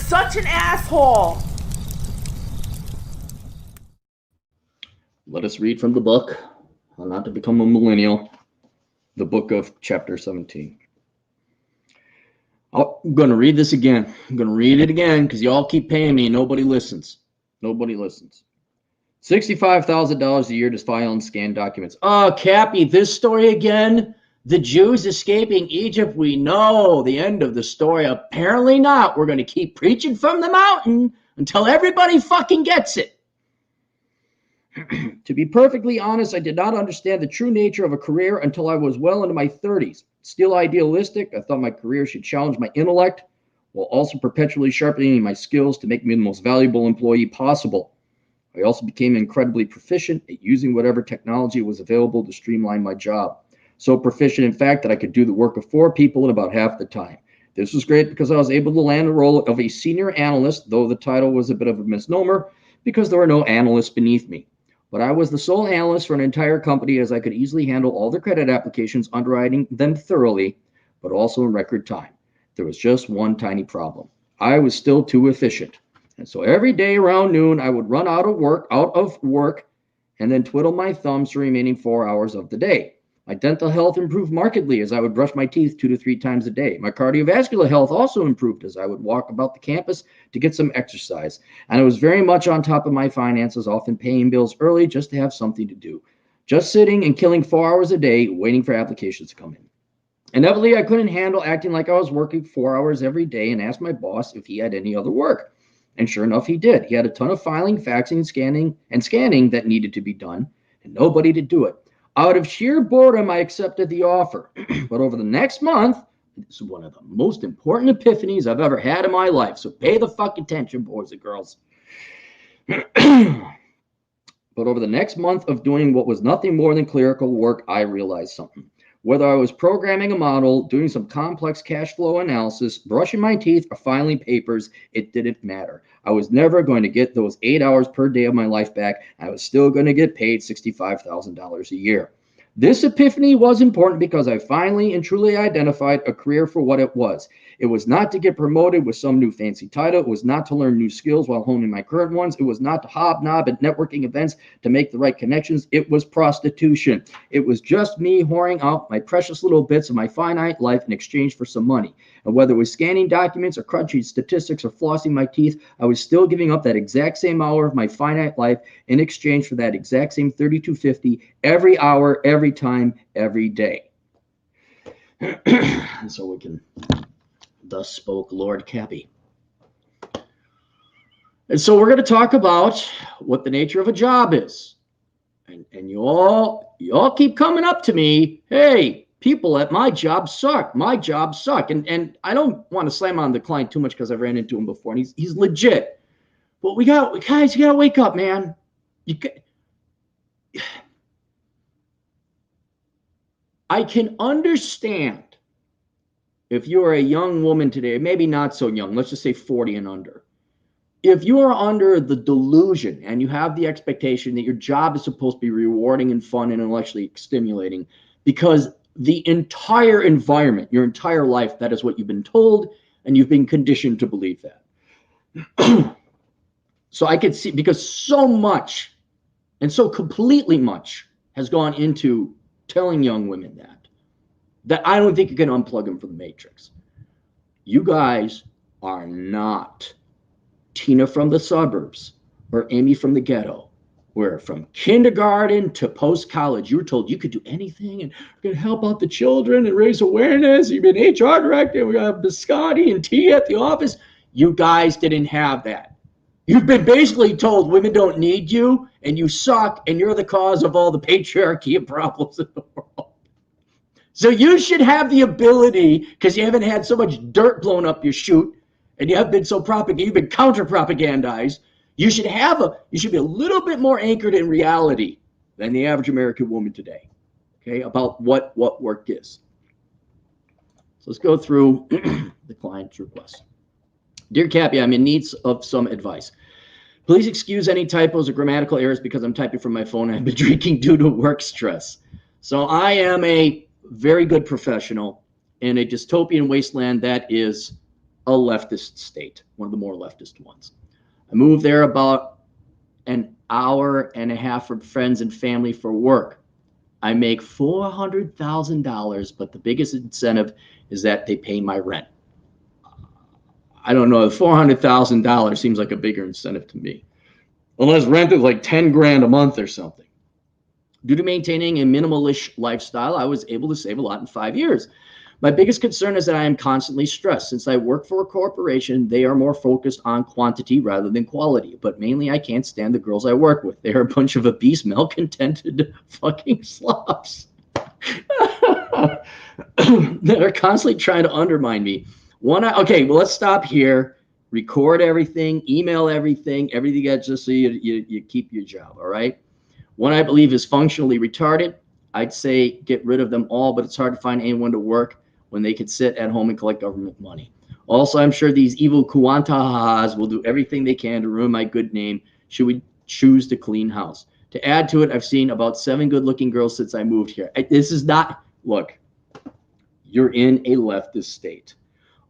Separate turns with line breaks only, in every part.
such an asshole.
Let us read from the book, How Not to Become a Millennial, the book of chapter 17. I'm going to read this again. I'm going to read it again because y'all keep paying me and nobody listens. Nobody listens. $65,000 a year to file and scan documents. Oh, Cappy, this story again? The Jews escaping Egypt, we know the end of the story. Apparently not. We're going to keep preaching from the mountain until everybody fucking gets it. To be perfectly honest, I did not understand the true nature of a career until I was well into my 30s. Still idealistic, I thought my career should challenge my intellect while also perpetually sharpening my skills to make me the most valuable employee possible. I also became incredibly proficient at using whatever technology was available to streamline my job. So proficient, in fact, that I could do the work of 4 people in about half the time. This was great because I was able to land the role of a senior analyst, though the title was a bit of a misnomer because there were no analysts beneath me. But I was the sole analyst for an entire company as I could easily handle all the credit applications, underwriting them thoroughly, but also in record time. There was just one tiny problem. I was still too efficient. And so every day around noon, I would run out of work, and then twiddle my thumbs the remaining 4 hours of the day. My dental health improved markedly as I would brush my teeth 2 to 3 times a day. My cardiovascular health also improved as I would walk about the campus to get some exercise. And I was very much on top of my finances, often paying bills early just to have something to do. Just sitting and killing 4 hours a day waiting for applications to come in. Inevitably, I couldn't handle acting like I was working 4 hours every day and asked my boss if he had any other work. And sure enough, he did. He had a ton of filing, faxing, scanning that needed to be done, and nobody to do it. Out of sheer boredom, I accepted the offer. But over the next month, this is one of the most important epiphanies I've ever had in my life. So pay the fucking attention, boys and girls. But over the next month of doing what was nothing more than clerical work, I realized something. Whether I was programming a model, doing some complex cash flow analysis, brushing my teeth, or filing papers, it didn't matter. I was never going to get those 8 hours per day of my life back. I was still going to get paid $65,000 a year. This epiphany was important because I finally and truly identified a career for what it was. It was not to get promoted with some new fancy title. It was not to learn new skills while honing my current ones. It was not to hobnob at networking events to make the right connections. It was prostitution. It was just me whoring out my precious little bits of my finite life in exchange for some money. And whether it was scanning documents or crunching statistics or flossing my teeth, I was still giving up that exact same hour of my finite life in exchange for that exact same $32.50 every hour, every time, every day. And so we can, thus spoke Lord Cappy. And so we're going to talk about what the nature of a job is. And you all keep coming up to me, hey, people at my job suck. My job suck. And I don't want to slam on the client too much because I've ran into him before, and he's legit. But guys, you got to wake up, man. I can understand if you're a young woman today, maybe not so young, let's just say 40 and under. If you are under the delusion and you have the expectation that your job is supposed to be rewarding and fun and intellectually stimulating, because the entire environment, your entire life, that is what you've been told, and you've been conditioned to believe that. So I could see, because so much and so completely much has gone into telling young women that I don't think you can unplug them from the matrix. You guys are not Tina from the suburbs or Amy from the ghetto, where from kindergarten to post-college, you were told you could do anything and we're going to help out the children and raise awareness. You've been HR director. We have biscotti and tea at the office. You guys didn't have that. You've been basically told women don't need you and you suck and you're the cause of all the patriarchy and problems in the world. So you should have the ability, because you haven't had so much dirt blown up your chute and you have been so you've been counter-propagandized. You should be a little bit more anchored in reality than the average American woman today, okay, about what work is. So let's go through the client's request. Dear Cappy, I'm in need of some advice. Please excuse any typos or grammatical errors because I'm typing from my phone and I've been drinking due to work stress. So I am a very good professional in a dystopian wasteland that is a leftist state, one of the more leftist ones. I moved there about an hour and a half from friends and family for work. I make $400,000, but the biggest incentive is that they pay my rent. I don't know, $400,000 seems like a bigger incentive to me. Unless rent is like 10 grand a month or something. Due to maintaining a minimalish lifestyle, I was able to save a lot in 5 years. My biggest concern is that I am constantly stressed. Since I work for a corporation, they are more focused on quantity rather than quality. But mainly, I can't stand the girls I work with. They are a bunch of obese, malcontented fucking slobs that are constantly trying to undermine me. Okay, well, let's stop here. Record everything, email everything gets just so you keep your job, all right? One I believe is functionally retarded. I'd say get rid of them all, but it's hard to find anyone to work when they could sit at home and collect government money. Also, I'm sure these evil Kuantahas will do everything they can to ruin my good name should we choose to clean house. To add to it, I've seen about 7 good-looking girls since I moved here. This is not, look, you're in a leftist state.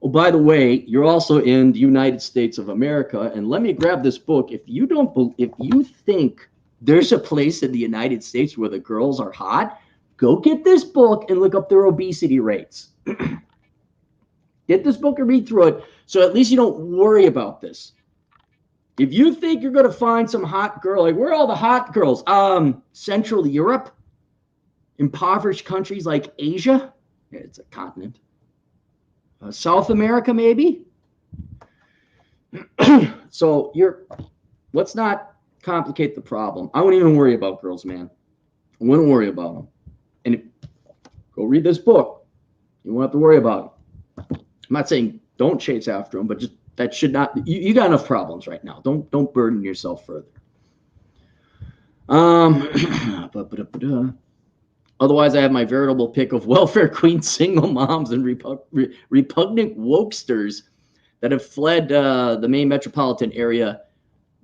Oh, by the way, you're also in the United States of America, and let me grab this book. If you think there's a place in the United States where the girls are hot, go get this book and look up their obesity rates. Get this book and read through it so at least you don't worry about this. If you think you're going to find some hot girl, like where are all the hot girls? Central Europe, impoverished countries like Asia. Yeah, it's a continent. South America, maybe. So let's not complicate the problem. I wouldn't even worry about girls, man. I wouldn't worry about them. And go read this book. You won't have to worry about it. I'm not saying don't chase after them, but just that should not. You got enough problems right now. Don't burden yourself further. Otherwise, I have my veritable pick of welfare queen single moms and repugnant wokesters that have fled the main metropolitan area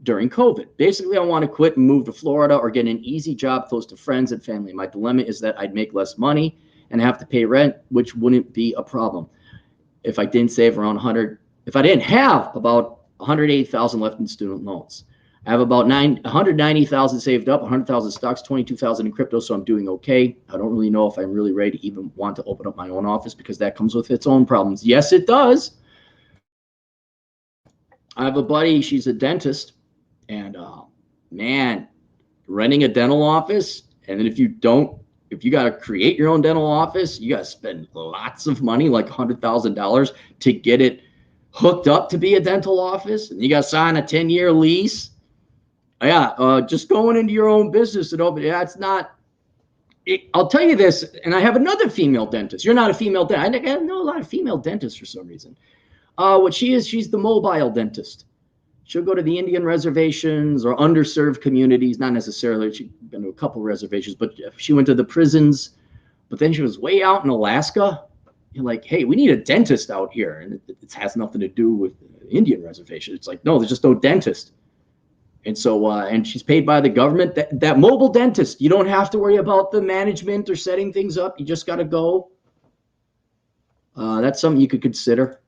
during COVID. Basically, I want to quit and move to Florida or get an easy job close to friends and family. My dilemma is that I'd make less money and have to pay rent, which wouldn't be a problem if I didn't save around if I didn't have about $180,000 left in student loans. I have about $190,000 saved up, $100,000 stocks, $22,000 in crypto, so I'm doing okay. I don't really know if I'm really ready to even want to open up my own office because that comes with its own problems. Yes, it does. I have a buddy, she's a dentist, and man, renting a dental office, and then if you got to create your own dental office, you got to spend lots of money, like $100,000 to get it hooked up to be a dental office, and you got to sign a 10-year lease. Yeah, just going into your own business and open. Yeah, it's not. I'll tell you this, and I have another female dentist. You're not a female dentist. I know a lot of female dentists for some reason. What she is, she's the mobile dentist. She'll go to the Indian reservations or underserved communities. Not necessarily. She's been to a couple reservations, but she went to the prisons. But then she was way out in Alaska. You're like, hey, we need a dentist out here, and it has nothing to do with the Indian reservation. It's like, no, there's just no dentist. And so, and she's paid by the government. That mobile dentist, you don't have to worry about the management or setting things up. You just got to go. That's something you could consider.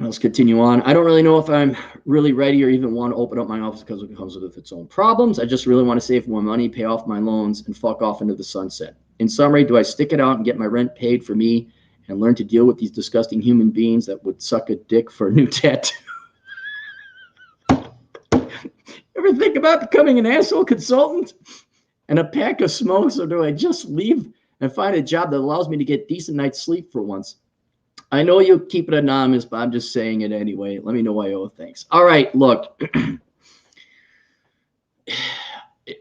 Let's continue on. I don't really know if I'm really ready or even want to open up my office because it comes with its own problems. I just really want to save more money, pay off my loans, and fuck off into the sunset. In summary, do I stick it out and get my rent paid for me and learn to deal with these disgusting human beings that would suck a dick for a new tattoo? Ever think about becoming an asshole consultant and a pack of smokes, or do I just leave and find a job that allows me to get decent night's sleep for once? I know you'll keep it anonymous, but I'm just saying it anyway. Let me know why you owe thanks. All right, look.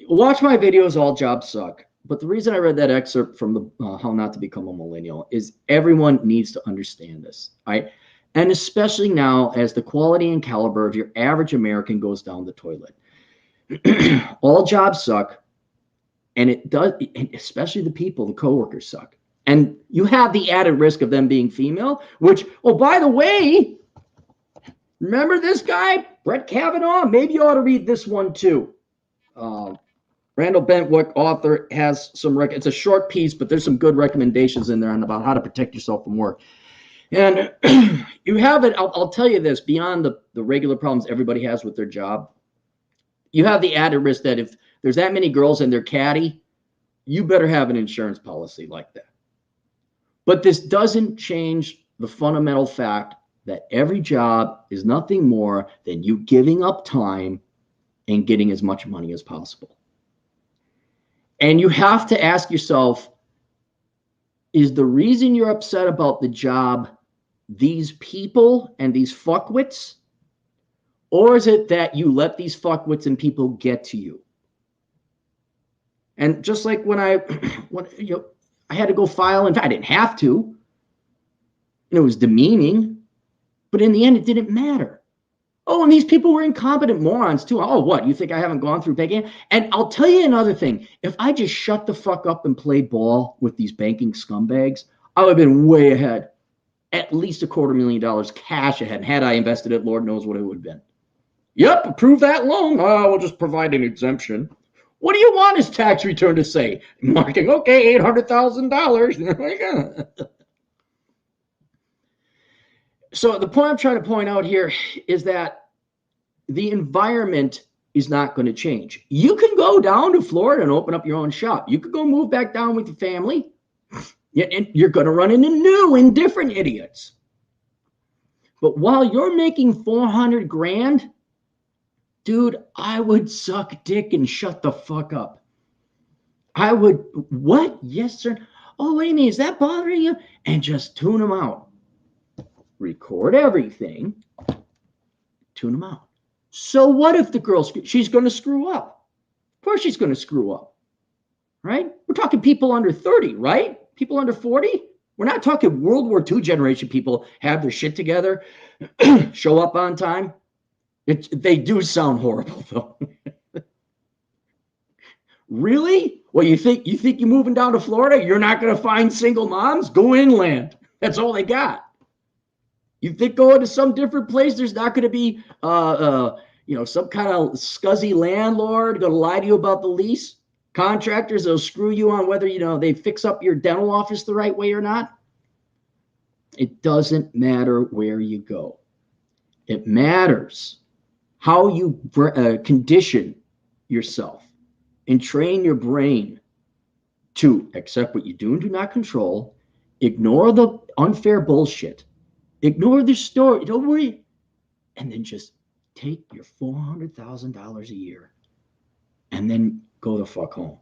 Watch my videos, All Jobs Suck. But the reason I read that excerpt from the How Not to Become a Millennial is everyone needs to understand this, right? And especially now as the quality and caliber of your average American goes down the toilet. All jobs suck, and it does, especially the people, the coworkers suck. And you have the added risk of them being female, which, oh, by the way, remember this guy, Brett Kavanaugh? Maybe you ought to read this one too. Randall Bentwick, author, has some, it's a short piece, but there's some good recommendations in there on about how to protect yourself from work. And you have it, I'll tell you this, beyond the regular problems everybody has with their job, you have the added risk that if there's that many girls and they're catty, you better have an insurance policy like that. But this doesn't change the fundamental fact that every job is nothing more than you giving up time and getting as much money as possible. And you have to ask yourself, is the reason you're upset about the job these people and these fuckwits? Or is it that you let these fuckwits and people get to you? And just like when I had to go file, in fact, I didn't have to. It was demeaning, but in the end, it didn't matter. Oh, and these people were incompetent morons too. Oh, what? You think I haven't gone through banking? And I'll tell you another thing. If I just shut the fuck up and played ball with these banking scumbags, I would have been way ahead. At least $250,000 cash ahead. Had I invested it, Lord knows what it would have been. Yep, approve that loan. Oh, we'll just provide an exemption. What do you want his tax return to say? Marking, okay, $800,000. So the point I'm trying to point out here is that the environment is not going to change. You can go down to Florida and open up your own shop. You could go move back down with your family. And you're going to run into new and different idiots. But while you're making 400 grand, dude, I would suck dick and shut the fuck up. I would, what? Yes, sir. Oh, what do you mean? Is that bothering you? And just tune them out. Record everything. Tune them out. So what if the girl, she's going to screw up? Of course she's going to screw up, right? We're talking people under 30, right? People under 40? We're not talking World War II generation people have their shit together, show up on time. They do sound horrible, though. Really? Well, you think you're moving down to Florida, you're not going to find single moms? Go inland. That's all they got. You think going to some different place, there's not going to be, some kind of scuzzy landlord going to lie to you about the lease? Contractors that'll screw you on whether, they fix up your dental office the right way or not? It doesn't matter where you go. It matters how you condition yourself and train your brain to accept what you do and do not control, ignore the unfair bullshit, ignore the story, don't worry, and then just take your $400,000 a year and then go the fuck home.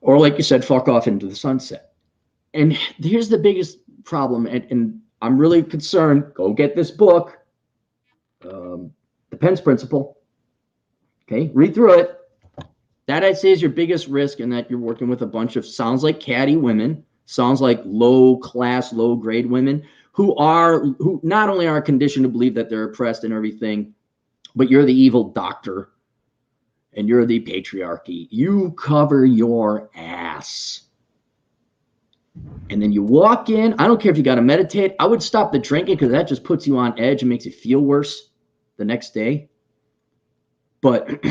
Or like you said, fuck off into the sunset. And here's the biggest problem, and I'm really concerned. Go get this book, The Pence Principle. Okay, read through it. That I'd say is your biggest risk, in that you're working with a bunch of, sounds like catty women, sounds like low class, low grade women who not only are conditioned to believe that they're oppressed and everything, but you're the evil doctor and you're the patriarchy. You cover your ass. And then you walk in. I don't care if you got to meditate. I would stop the drinking because that just puts you on edge and makes you feel worse the next day. But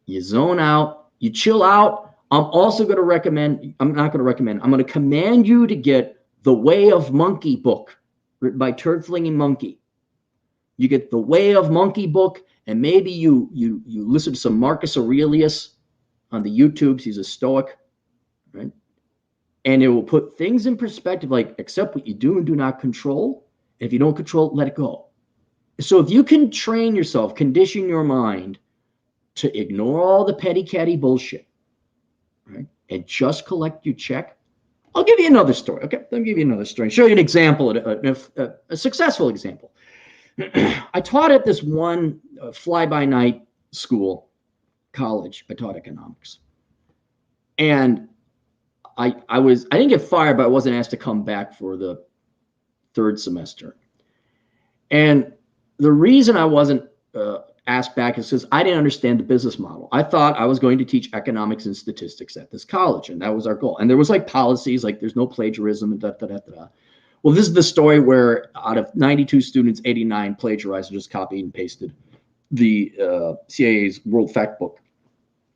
you zone out, you chill out. I'm also going to recommend, I'm not going to recommend, I'm going to command you to get The Way of Monkey book, written by Turd Flinging Monkey. You get The Way of Monkey book, and maybe you listen to some Marcus Aurelius on the YouTubes. He's a Stoic, right? And it will put things in perspective, like accept what you do and do not control. If you don't control it, let it go. So if you can train yourself, condition your mind to ignore all the petty catty bullshit, right, and just collect your check. I'll give you another story. Okay, let me give you another story. Show you an example, a successful example. I taught at this one fly-by-night school, college. I taught economics, and I didn't get fired, but I wasn't asked to come back for the third semester. And the reason I wasn't asked back is because I didn't understand the business model. I thought I was going to teach economics and statistics at this college, and that was our goal. And there was like policies, like there's no plagiarism and da. Well, this is the story where out of 92 students, 89 plagiarized and just copied and pasted the CIA's World Fact Book,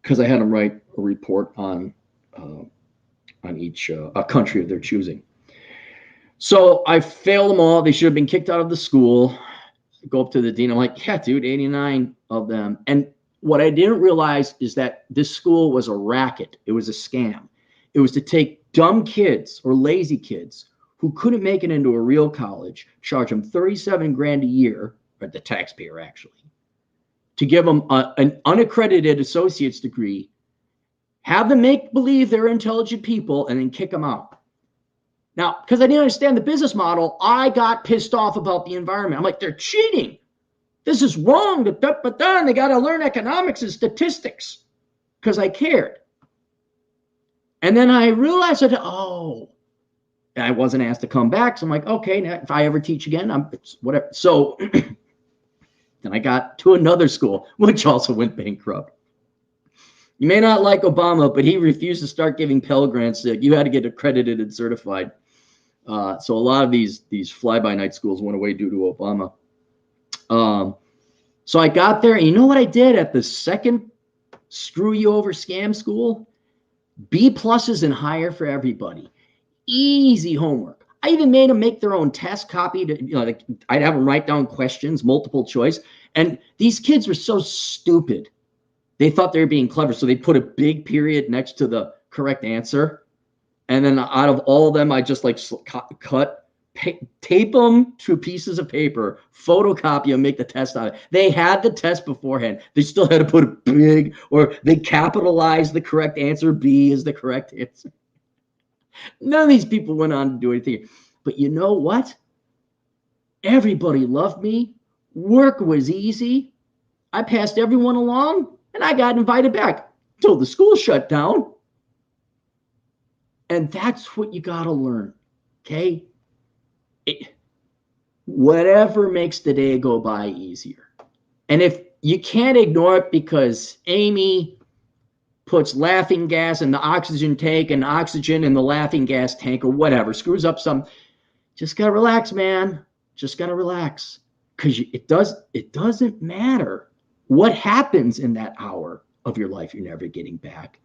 because I had them write a report on each a country of their choosing. So I failed them all. They should have been kicked out of the school. Go up to the dean. I'm like, yeah, dude, 89 of them. And what I didn't realize is that this school was a racket. It was a scam. It was to take dumb kids or lazy kids who couldn't make it into a real college, charge them 37 grand a year, or the taxpayer actually, to give them an unaccredited associate's degree, have them make believe they're intelligent people, and then kick them out. Now, because I didn't understand the business model, I got pissed off about the environment. I'm like, they're cheating. This is wrong. But then they got to learn economics and statistics because I cared. And then I realized that, oh, I wasn't asked to come back. So I'm like, okay, now if I ever teach again, it's whatever. So then I got to another school, which also went bankrupt. You may not like Obama, but he refused to start giving Pell Grants. You had to get accredited and certified. So a lot of these fly-by-night schools went away due to Obama. So I got there, and you know what I did at the second screw-you-over scam school? B pluses and higher for everybody. Easy homework. I even made them make their own test copy. I'd have them write down questions, multiple choice. And these kids were so stupid. They thought they were being clever, so they put a big period next to the correct answer. And then out of all of them, I just like tape them to pieces of paper, photocopy them, make the test on it. They had the test beforehand. They still had to put a big, or they capitalized the correct answer. B is the correct answer. None of these people went on to do anything. But you know what? Everybody loved me. Work was easy. I passed everyone along, and I got invited back until the school shut down. And that's what you got to learn, okay? Whatever makes the day go by easier. And if you can't ignore it because Amy puts laughing gas in the oxygen tank and oxygen in the laughing gas tank or whatever, screws up some, just got to relax, man. Just got to relax. Because it doesn't matter what happens in that hour of your life you're never getting back.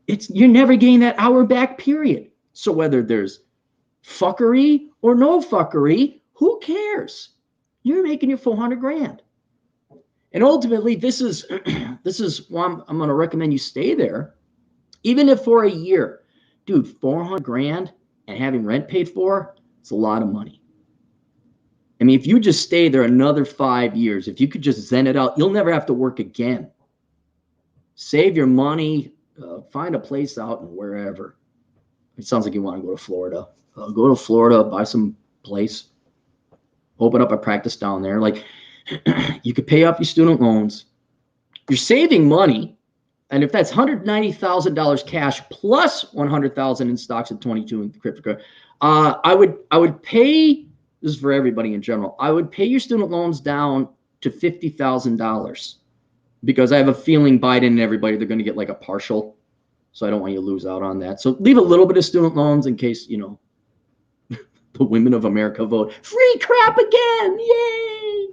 You're never getting that hour back, period. So whether there's fuckery or no fuckery, who cares? You're making your 400 grand. And ultimately, this is why I'm going to recommend you stay there, even if for a year. Dude, 400 grand and having rent paid for, it's a lot of money. I mean, if you just stay there another 5 years, if you could just zen it out, you'll never have to work again. Save your money, find a place out and wherever. It sounds like you want to go to Florida. Go to Florida, buy some place, open up a practice down there. Like, you could pay off your student loans. You're saving money. And if that's $190,000 cash plus $100,000 in stocks at 22 in crypto, I would pay, this is for everybody in general, I would pay your student loans down to $50,000 because I have a feeling Biden and everybody, they're going to get like a partial. So I don't want you to lose out on that. So leave a little bit of student loans in case, the women of America vote. Free crap again. Yay.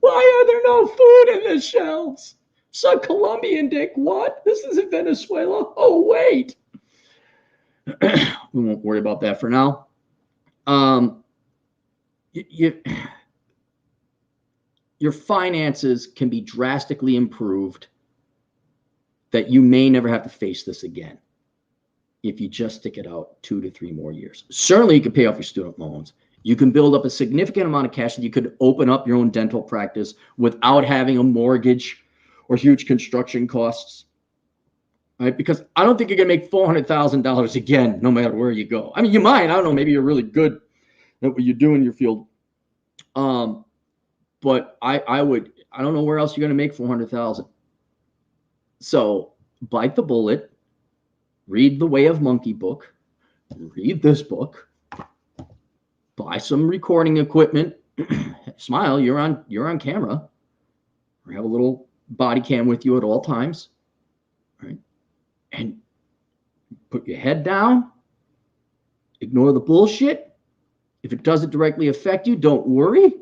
Why are there no food in the shelves? So Colombian dick, what? This isn't Venezuela. Oh, wait. We won't worry about that for now. Your finances can be drastically improved that you may never have to face this again if you just stick it out 2 to 3 more years. Certainly, you can pay off your student loans. You can build up a significant amount of cash that you could open up your own dental practice without having a mortgage or huge construction costs, right? Because I don't think you're going to make $400,000 again, no matter where you go. I mean, you might. I don't know. Maybe you're really good at what you do in your field. But I don't know where else you're going to make $400,000. So bite the bullet, read The Way of Monkey book, read this book, buy some recording equipment. Smile, you're on camera. Or have a little body cam with you at all times, right? And put your head down. Ignore the bullshit. If it doesn't directly affect you, don't worry.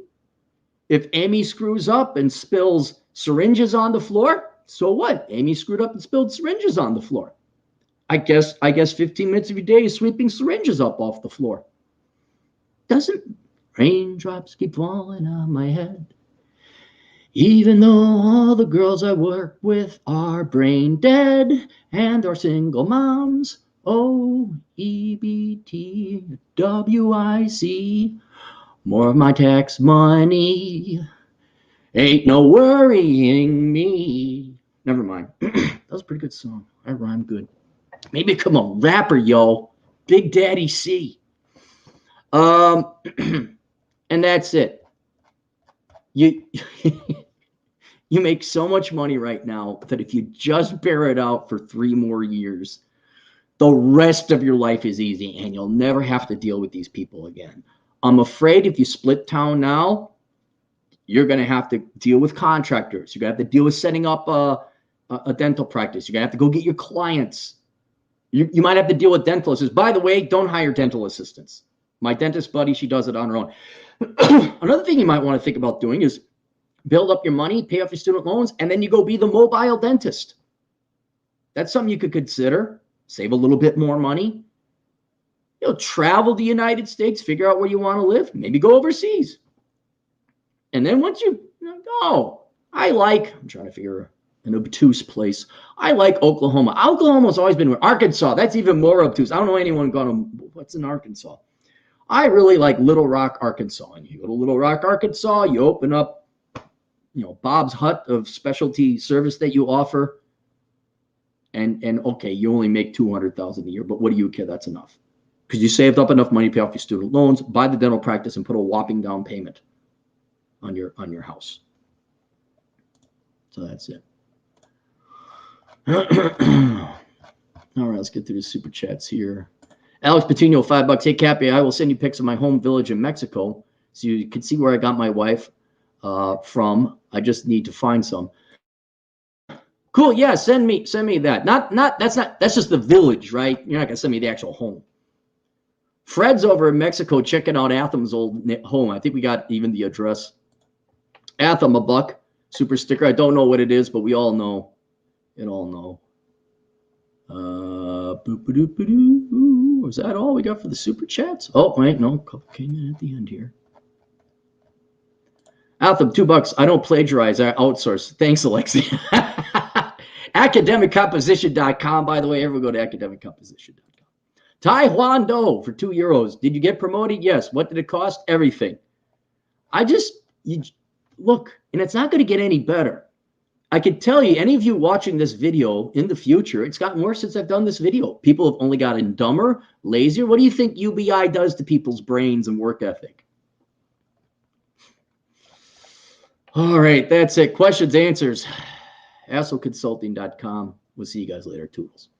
If Amy screws up and spills syringes on the floor, so what? Amy screwed up and spilled syringes on the floor. I guess 15 minutes of your day is sweeping syringes up off the floor. Doesn't raindrops keep falling on my head? Even though all the girls I work with are brain dead and are single moms. OEBTWIC. More of my tax money. Ain't no worrying me. Never mind. That was a pretty good song. I rhymed good. Maybe become a rapper, yo. Big Daddy C. And that's it. You you make so much money right now that if you just bear it out for 3 more years, the rest of your life is easy and you'll never have to deal with these people again. I'm afraid if you split town now, you're going to have to deal with contractors. You're going to have to deal with setting up a dental practice. You're going to have to go get your clients. You might have to deal with dental assistants. By the way, don't hire dental assistants. My dentist buddy, she does it on her own. Another thing you might want to think about doing is build up your money, pay off your student loans, and then you go be the mobile dentist. That's something you could consider. Save a little bit more money. Travel the United States, figure out where you want to live, maybe go overseas. And then once I'm trying to figure an obtuse place. I like Oklahoma. Oklahoma's always been Arkansas. That's even more obtuse. I don't know anyone gone to, what's in Arkansas? I really like Little Rock, Arkansas. And you go to Little Rock, Arkansas, you open up, Bob's Hut of specialty service that you offer. And okay, you only make $200,000 a year, but what do you care? That's enough. Because you saved up enough money to pay off your student loans, buy the dental practice, and put a whopping down payment on your house. So that's it. All right, let's get through the super chats here. Alex Patino, $5. Hey, Cappy, I will send you pics of my home village in Mexico so you can see where I got my wife from. I just need to find some. Cool. Yeah, send me that. That's just the village, right? You're not gonna send me the actual home. Fred's over in Mexico checking out Atham's old home. I think we got even the address. Atham, $1 super sticker. I don't know what it is, but we all know. It all know. Was that all we got for the super chats? Oh, wait, no, a couple came in at the end here. Atham, $2. I don't plagiarize, I outsource. Thanks, Alexi. Academiccomposition.com. By the way, everyone go to academiccomposition.com. Tai Huan Do for €2. Did you get promoted? Yes. What did it cost? Everything. Look, and it's not going to get any better. I could tell you, any of you watching this video in the future, it's gotten worse since I've done this video. People have only gotten dumber, lazier. What do you think UBI does to people's brains and work ethic? All right, that's it. Questions, answers. AssleConsulting.com. We'll see you guys later. Toodles.